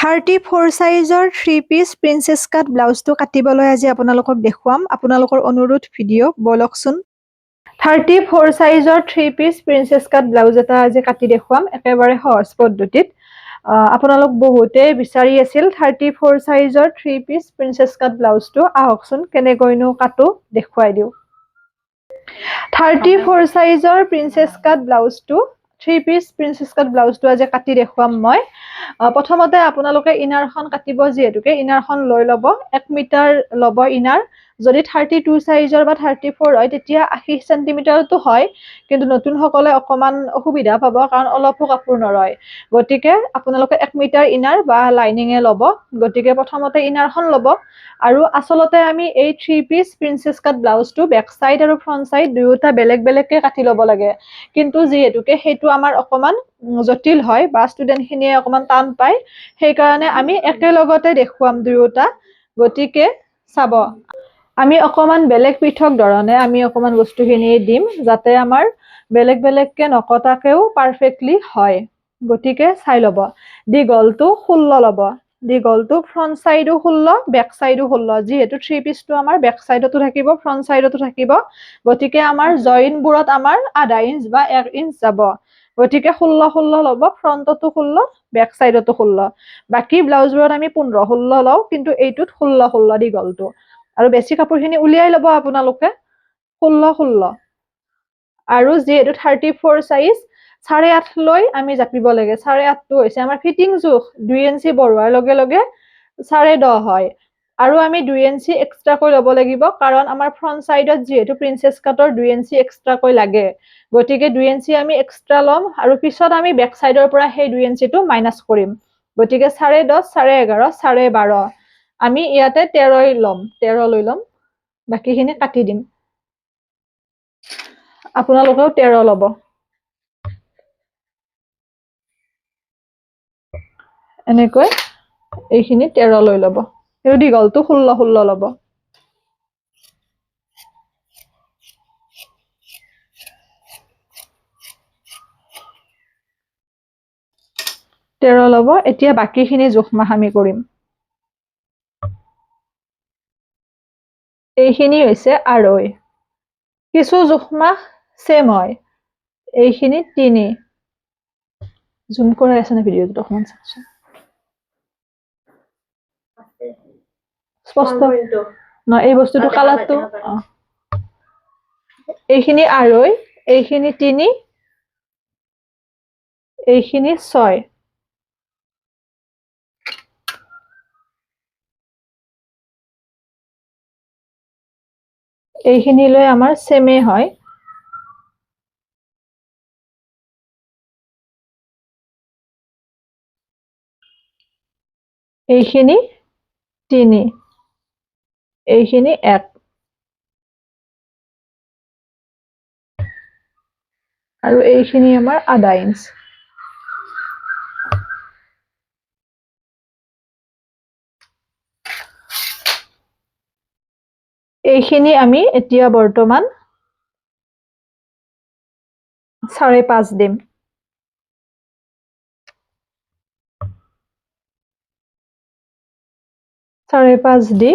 34 সাইজৰ 3 piece princess কাট ব্লাউজটো কাটিবলৈ আজি আপোনালোকক দেখুৱাম। আপোনালোকৰ অনুৰোধ ভিডিঅ' বলকচোন। 34 সাইজৰ 3 পিচ প্ৰিন্সেছ কাট ব্লাউজ এটা আজি কাটি দেখুৱাম একেবাৰে সহজ পদ্ধতিত। আপোনালোক বহুতে বিচাৰি আছিল 34 সাইজৰ 3 পিচ প্ৰিন্সেছ কাট ব্লাউজটো। আহকচোন কেনেকৈনো কাটো দেখুৱাই দিওঁ। 34 সাইজৰ প্ৰিন্সেছ কাট ব্লাউজটো 3 পিচ প্ৰিন্সেছ কাট ব্লাউজটো আজি কাটি দেখুৱাম মই। প্ৰথমতে আপোনালোকে ইনাৰখন কাটিব, যিহেতুকে ইনাৰখন লৈ ল'ব। 1 মিটাৰ ল'ব ইনাৰ। যদি 32 সাইজৰ বা 34 হয় তেতিয়া 80 সেন্টিমিটাৰটো হয়, কিন্তু নতুনসকলে অকমান অসুবিধা পাব কাৰণ অলপো কাপোৰ নৰয়। গতিকে আপোনালোকে 1 মিটাৰ ইনাৰ বা লাইনিঙে ল'ব। গতিকে প্ৰথমতে ইনাৰখন ল'ব। আৰু আচলতে আমি এই 3 পিচ প্ৰিন্সেছ কাট ব্লাউজটো বেক সাইড আৰু ফ্ৰন্ট সাইড দুয়োটা বেলেগ বেলেগকে কাটি ল'ব লাগে, কিন্তু যিহেতুকে সেইটো আমাৰ অকমান জটিল হয় বা ষ্টুডেণ্টখিনিয়ে অকমান টান পায়, সেইকাৰণে আমি একেলগতে দেখুৱাম দুয়োটা। গতিকে চাব, আমি অকমান বেলেগ পৃথক ধৰণে আমি অকমান বস্তুখিনি দিম, যাতে আমাৰ বেলেগ বেলেগকে নকটাকেও পাৰফেক্টলি হয়। গতিকে চাই ল'ব। দীঘলটো 16 ল'ব। দীঘলটো ফ্ৰন্ট সাইডো 16, বেক সাইডো 16। যিহেতু 3 পিচটো আমাৰ বেক সাইডতো থাকিব, ফ্ৰন্ট সাইডতো থাকিব, গতিকে আমাৰ জইনবোৰত আমাৰ আধা ইঞ্চ বা 1 ইঞ্চ যাব। গতিকে 16 ল'ব, ফ্ৰন্টতো 16, বেক সাইডতো 16। বাকী ব্লাউজবোৰত আমি 15-16 লওঁ, কিন্তু এইটোত 16 দীঘলটো। আৰু বেছি কাপোৰখিনি উলিয়াই ল'ব আপোনালোকে। 16 আৰু যিহেতু 34 সাইজ 8.5 লৈ আমি জাপিব লাগে। 8.5টো হৈছে আমাৰ ফিটিং জোখ। 2 ইঞ্চি বঢ়োৱাৰ লগে লগে 10.5 হয়। আৰু আমি 2 ইঞ্চি এক্সট্ৰাকৈ ল'ব লাগিব, কাৰণ আমাৰ ফ্ৰন্ট সাইডত যিহেতু প্ৰিন্সেছ কাটৰ 2 ইঞ্চি এক্সট্ৰাকৈ লাগে। গতিকে 2 ইঞ্চি আমি এক্সট্ৰা ল'ম, আৰু পিছত আমি বেক সাইডৰ পৰা সেই 2 ইঞ্চিটো মাইনাছ কৰিম। গতিকে 10.5, 11.5, 12.5। আমি ইয়াতে 13 ল'ম, 13 লৈ ল'ম। বাকীখিনি কাটি দিম। আপোনালোকেও 13 ল'ব। এনেকৈ এইখিনি 13 লৈ ল'ব। আৰু দীঘলটো 16 ল'ব। ল'ব। এতিয়া বাকীখিনি জোখমাখ আমি কৰিম। এইখিনি হৈছে 2.5। কিছু জোখমাখ সেম হয়। এইখিনি 3। জুম কৰাই আছে নে ভিডিঅ'টো অকমান চাওকচোন। স্পষ্ট ন এই বস্তুটো কালাৰটো। এইখিনি 2.5, এইখিনি 3, এইখিনি 6। এইখিনি লৈ আমাৰ সেমে হয়। এইখিনি 3, এইখিনি 1, আৰু এইখিনি আমাৰ আধা ইঞ্চ। এইখিনি আমি এতিয়া বৰ্তমান 5.5 দিম। 5.5 দি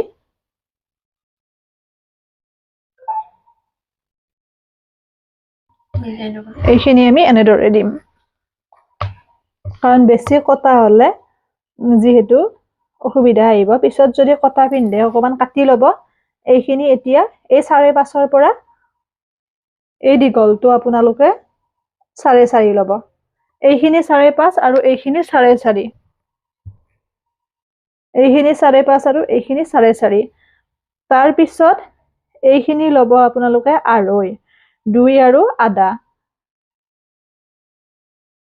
এইখিনি আমি এনেদৰে দিম, কাৰণ বেছি কটা হলে যিহেতু অসুবিধা আহিব। পিছত যদি কটা পিন্ধে অকমান কাটি ল'ব। এইখিনি এতিয়া এই 5.5ৰ পৰা এই দীঘলটো আপোনালোকে 4.5 ল'ব। এইখিনি 4.5 আৰু এইখিনি 4.5। এইখিনি 4.5 আৰু এইখিনি 4.5। তাৰ পিছত এইখিনি ল'ব আপোনালোকে 2.5, 2 আৰু আধা।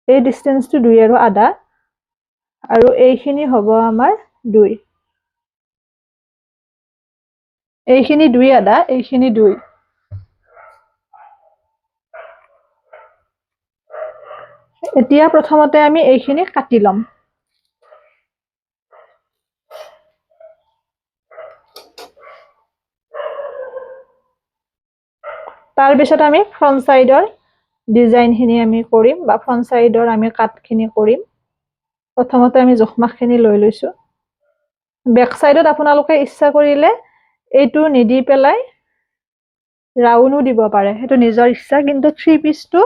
এই ডিস্টেন্সটো 2 আৰু আধা, আৰু এইখিনি হ'ব আমাৰ 2। এইখিনি 2 আধা, এইখিনি 2। এতিয়া প্ৰথমতে আমি এইখিনি কাটি ল'ম। তাৰপিছত আমি ফ্ৰন্ট সাইডৰ ডিজাইনখিনি আমি কৰিম, বা ফ্ৰন্ট সাইডৰ আমি কাটখিনি কৰিম। প্ৰথমতে আমি জোখমাখখিনি লৈ লৈছো বেক সাইডত আপোনালোকে ইচ্ছা কৰিলে এইটো নিদি পেলাই ৰাউনো দিব পাৰে সেইটো নিজৰ ইচ্ছা কিন্তু 3 পিসটো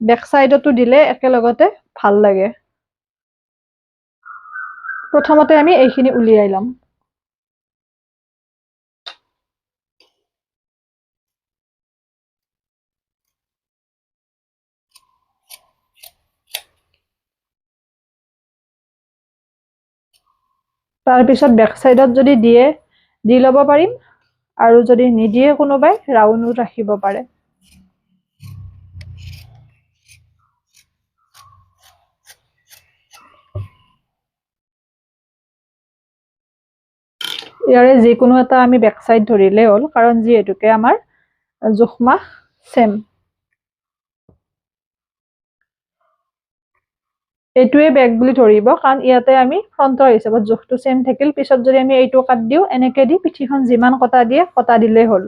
বেক সাইডতো দিলে একেলগতে ভাল লাগে প্ৰথমতে আমি এইখিনি উলিয়াই লম তাৰ পিছত বেক সাইডত যদি দিয়ে দি লব পাৰিম আৰু যদি নিদিয়ে কোনোবাই ৰাউনো ৰাখিব পাৰে ইয়াৰে যিকোনো এটা আমি বেক সাইড ধৰিলে হ'ল কাৰণ যিহেতুকে আমাৰ জোখমা সেম এইটোৱে বেক বুলি ধৰিব কাৰণ ইয়াতে আমি ফ্ৰন্টৰ হিচাপত জোখটো সেম থাকিল পিছত যদি আমি এইটো কাট দিও এনেকে দি পিঠিখন যিমান কটা দিয়ে কটা দিলে হ'ল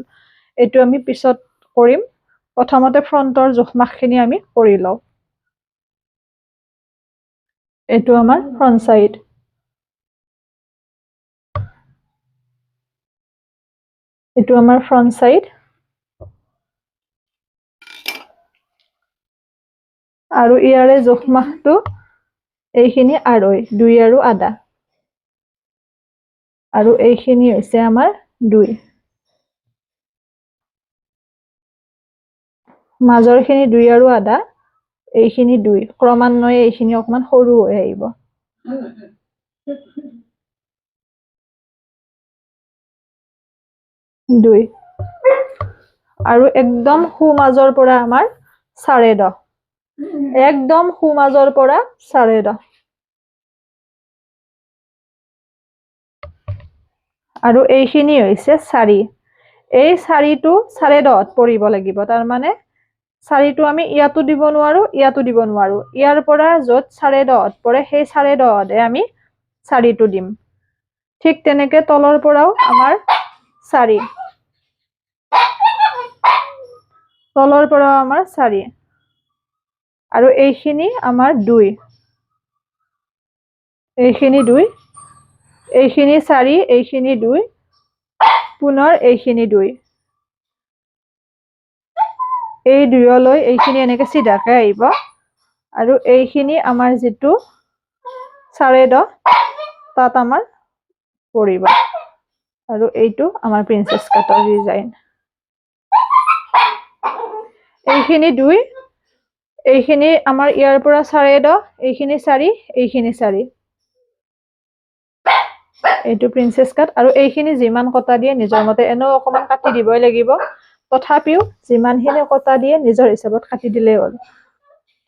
এইটো আমি পিছত কৰিম প্ৰথমতে ফ্ৰন্টৰ জোখমাখখিনি আমি কৰি লও এইটো আমাৰ ফ্ৰন্ট সাইড এইটো আমাৰ ফ্ৰন্ট সাইড আৰু ইয়াৰে জোখমাখটো এইখিনি আঢ়ৈ 2 আৰু আধা আৰু এইখিনি হৈছে আমাৰ 2 মাজৰখিনি 2 আৰু আধা এইখিনি 2 ক্ৰমান্বয়ে এইখিনি অকমান সৰু হৈ আহিব 2 আৰু একদম মাজৰ পৰা আমাৰ 10.5 একদম মাজৰ পৰা 10.5 আৰু এইখিনি হৈছে 4 এই 4টো 10.5 পৰিব লাগিব তাৰ মানে 4টো আমি ইয়াতো দিব নোৱাৰো ইয়াতো দিব নোৱাৰো ইয়াৰ পৰা যত 10.5 পৰে সেই 10.5 আমি 4টো দিম ঠিক তেনেকে তলৰ পৰাও আমাৰ 4 তলৰ পৰাও আমাৰ 4 আৰু এইখিনি আমাৰ 2 এইখিনি 2 এইখিনি 4 এইখিনি 2 পুনৰ এইখিনি 2 এই দুয়লৈ এইখিনি এনেকে সিধাকে আহিব আৰু এইখিনি আমাৰ যেটো 10.5 তাত আমাৰ পৰিব আৰু এইটো আমাৰ প্ৰিন্সেছ কাটৰ ডিজাইন এইখিনি 2 এইখিনি আমাৰ ইয়াৰ পৰা 10.5 এইখিনি 4 এইখিনি 4 এইটো প্ৰিন্সেছ কাট আৰু এইখিনি যিমান কটা দিয়ে নিজৰ মতে এনো অকমান কাটি দিবই লাগিব তথাপিও যিমানখিনি কটা দিয়ে নিজৰ হিচাপত কাটি দিলেই হ'ল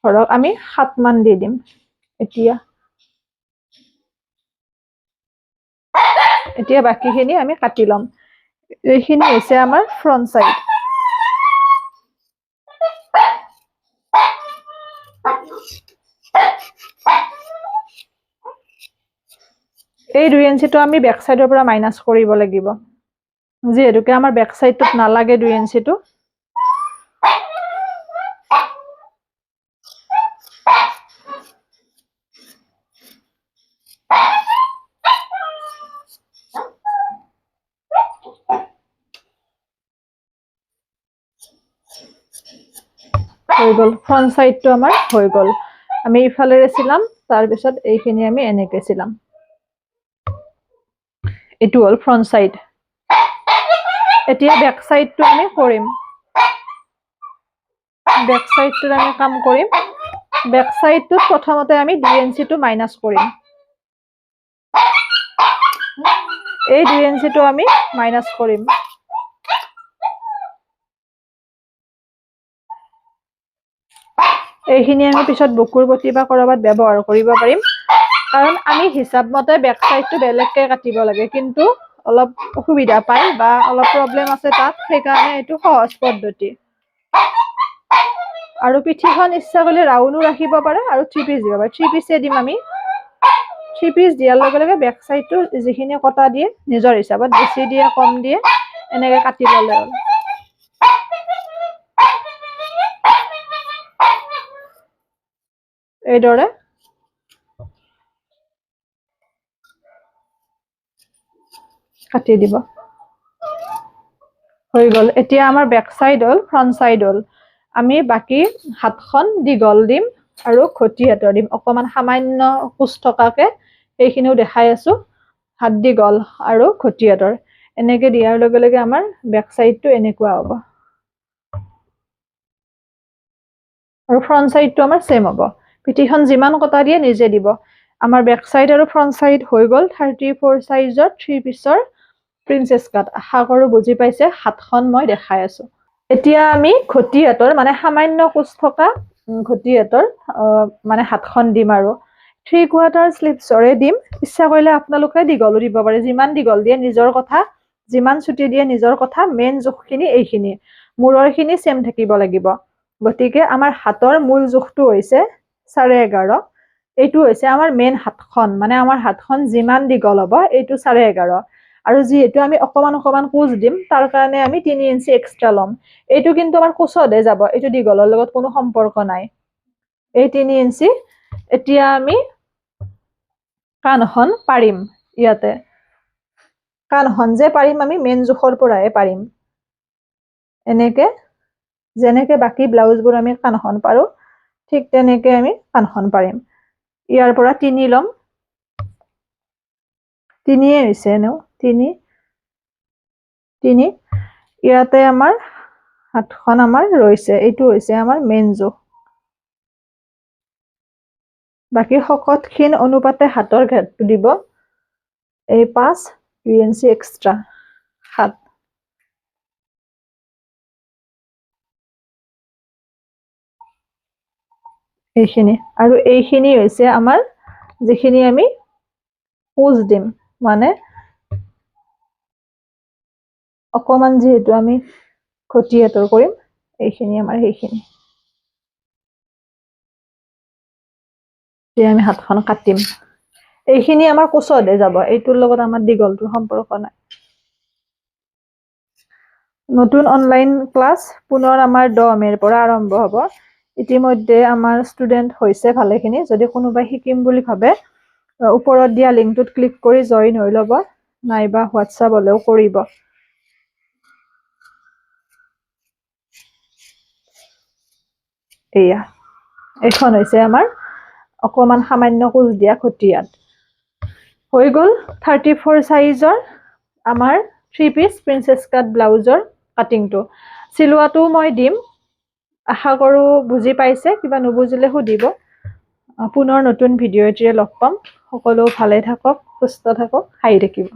ধৰক আমি 7 মান দি দিম এতিয়া বাকিখিনি আমি কাটি লম এইখিনি হৈছে আমাৰ ফ্ৰন্ট সাইড এই 2 ইঞ্চিটো আমি বেক সাইডৰ পৰা মাইনাস কৰিব লাগিব যেহেতুকে আমাৰ বেক সাইডটোত নালাগে 2 ইঞ্চিটো হৈ গল ফ্ৰন্ট সাইডটো আমাৰ হৈ গল আমি ইফালেৰে ছিলাম তাৰ পিছত এইখিনি আমি এনেকে ছিলাম এটো হল ফ্ৰন্ট সাইড এতিয়া বেক সাইডটো আমি কৰিম বেক সাইডটো আমি কাম কৰিম বেক সাইডটো প্ৰথমতে আমি 2 ইঞ্চিটো মাইনাস কৰিম এই 2 ইঞ্চিটো আমি মাইনাস কৰিম এইখিনি আমি পিছত বুকুৰ পটি বা কৰবাত ব্যৱহাৰ কৰিব পাৰিম কাৰণ আমি হিসাব মতে বেক সাইডটো বেলেগকে কাটিব লাগে কিন্তু অলপ অসুবিধা পাই বা অলপ প্ৰবলেম আছে তাত সেইকাৰণে এটো সহজ পদ্ধতি আৰু পিঠিখন ইচ্ছা কৰিলে ৰাউনো ৰাখিব পাৰে আৰু 3 পিস দিব পাৰে 3 পিসে দিম আমি 3 পিস দিয়াৰ লগে লগে বেক সাইডটো যিখিনি কটা দিয়ে নিজৰ হিচাপত বেছি দিয়ে কম দিয়ে এনেকে কাটি ললে হ'ল এইদৰে কাটি দিব হৈ গল এতিয়া আমাৰ বেক সাইড হল ফ্ৰন্ট সাইড হল আমি বাকি হাতখন দীঘল দিম আৰু ঘটি হাতৰ দিম অকমান সামান্য কুচ থকাকে এইখিনিও দেখাই আছো হাত দীঘল আৰু ঘটি হাতৰ এনেকে দিয়াৰ লগে লগে আমাৰ বেক সাইডটো এনেকুৱা হ'ব আৰু ফ্ৰন্ট সাইডটো আমাৰ সেম হ'ব পিঠিখন যিমান কটা দিয়ে নিজে দিব আমাৰ বেক সাইড আৰু ফ্ৰন্ট সাইড হৈ গল 34 সাইজৰ 3 পিছৰ প্ৰিন্সেছ কাট আশা কৰো বুজি পাইছে হাতখন মই দেখাই আছো এতিয়া আমি ঘটি হাতৰ মানে সামান্য কুচ থকা ঘটি হাতৰ মানে হাতখন দিম আৰু 3/4 স্লিভছৰে দিম ইচ্ছা কৰিলে আপোনালোকে দীঘলো দিব পাৰে যিমান দীঘল দিয়ে নিজৰ কথা যিমান ছুটি দিয়ে নিজৰ কথা মেইন জোখখিনি এইখিনি মূৰৰখিনি সেম থাকিব লাগিব গতিকে আমাৰ হাতৰ মূল জোখটো হৈছে 11.5 এইটো হৈছে আমাৰ মেইন হাতখন মানে আমাৰ হাতখন যিমান দীঘল হ'ব এইটো 11.5 আৰু যেহেতু আমি অকমান কুচ দিম তাৰ কাৰণে আমি 3 ইঞ্চি এক্সট্ৰা লম এইটো কিন্তু আমাৰ কুচতে যাব এইটো দীঘলৰ লগত কোনো সম্পৰ্ক নাই এই 3 ইঞ্চি এতিয়া আমি কাণখন পাৰিম ইয়াতে কাণখন যে পাৰিম আমি মেইন জোখৰ পৰাহে পাৰিম এনেকে যেনেকে বাকি ব্লাউজবোৰ আমি কাণখন পাৰো ঠিক তেনেকে আমি কাণখন পাৰিম ইয়াৰ পৰা 3 লম 3 হৈছে ন 3 ইয়াতে আমাৰ হাতখন আমাৰ ৰৈছে এইটো হৈছে আমাৰ মেইন জোখ বাকি শকতখিন অনুপাতে হাতৰ ঘেৰটো দিব এই 2 ইঞ্চি এক্সট্ৰা হাত এইখিনি আৰু এইখিনি হৈছে আমাৰ যিখিনি আমি কুচ দিম মানে অকমান যেহেতু আমি ঘটি হাতৰ কৰিম এইখিনি আমাৰ সেইখিনি আমি হাতখন কাটিম এইখিনি আমাৰ কুচতে যাব এইটোৰ লগত আমাৰ দীঘলটোৰ সম্পৰ্ক নাই নতুন অনলাইন ক্লাস পুনৰ আমাৰ 10 মেৰ পৰা আৰম্ভ হ'ব ইতিমধ্যে আমাৰ ষ্টুডেন্ট হৈছে ভালেখিনি যদি কোনোবাই শিকিম বুলি ভাবে ওপৰত দিয়া লিংকটোত ক্লিক কৰি জয়েন হৈ ল'ব নাইবা হোৱাটছআপ হলেও কৰিব এয়া এখন হৈছে আমাৰ অকমান সামান্য কুচ দিয়া ঘটিয়াত হৈ গল 34 সাইজৰ আমাৰ 3 পিস প্ৰিন্সেছ কাট ব্লাউজৰ কাটিংটো চিলোৱাটো মই দিম আশা কৰো বুজি পাইছে কিবা নুবুজিলে সুধিব পুনৰ নতুন ভিডিও এটিৰে লগ পাম সকলো ভালে থাকক সুস্থ থাকক হাঁহি থাকিব